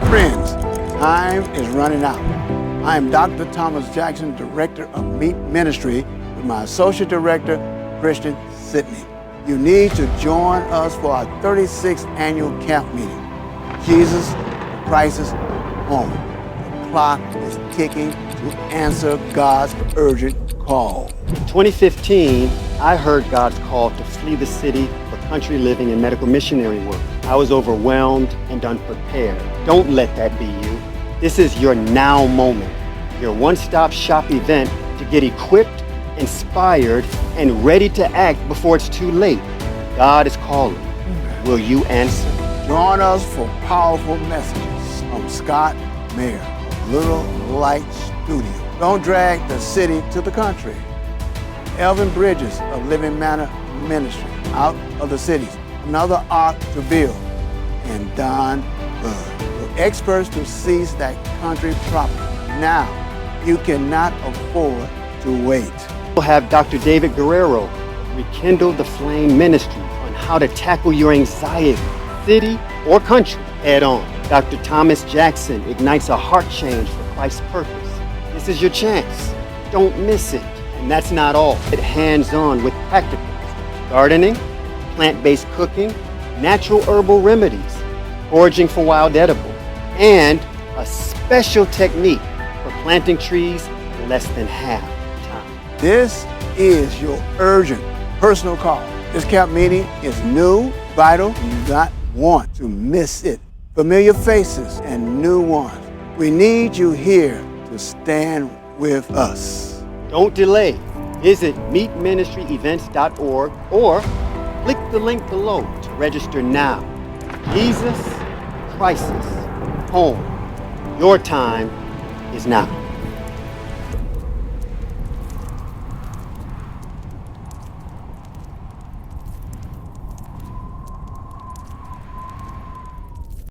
Friends, time is running out. I am Dr. Thomas Jackson, Director of M.E.E.T Ministry, with my Associate Director, Christian Sidney. You need to join us for our 36th annual camp meeting. Jesus, the crisis, home. The clock is ticking to answer God's urgent call. In 2015, I heard God's call to flee the city for country living and medical missionary work. I was overwhelmed and unprepared. Don't let that be you. This is your now moment, your one-stop shop event to get equipped, inspired, and ready to act before it's too late. God is calling. Will you answer? Join us for powerful messages from Scott Mayer of Little Light Studio. Don't drag the city to the country. Elvin Bridges of Living Manor Ministry, Out of the Cities, Another Ark to Build, and Don Bud, the experts to seize that country property. Now, you cannot afford to wait. We'll have Dr. David Guerrero rekindle the flame ministry on how to tackle your anxiety, city or country, head on. Dr. Thomas Jackson ignites a heart change for Christ's purpose. This is your chance. Don't miss it. And that's not all. Get hands-on with practicums, gardening, plant-based cooking, natural herbal remedies, foraging for wild edibles, and a special technique for planting trees in less than half the time. This is your urgent personal call. This camp meeting is new, vital, and you do not want to miss it. Familiar faces and new ones. We need you here to stand with us. Don't delay. Visit meetministryevents.org or click the link below to register now. Jesus, crisis, home. Your time is now.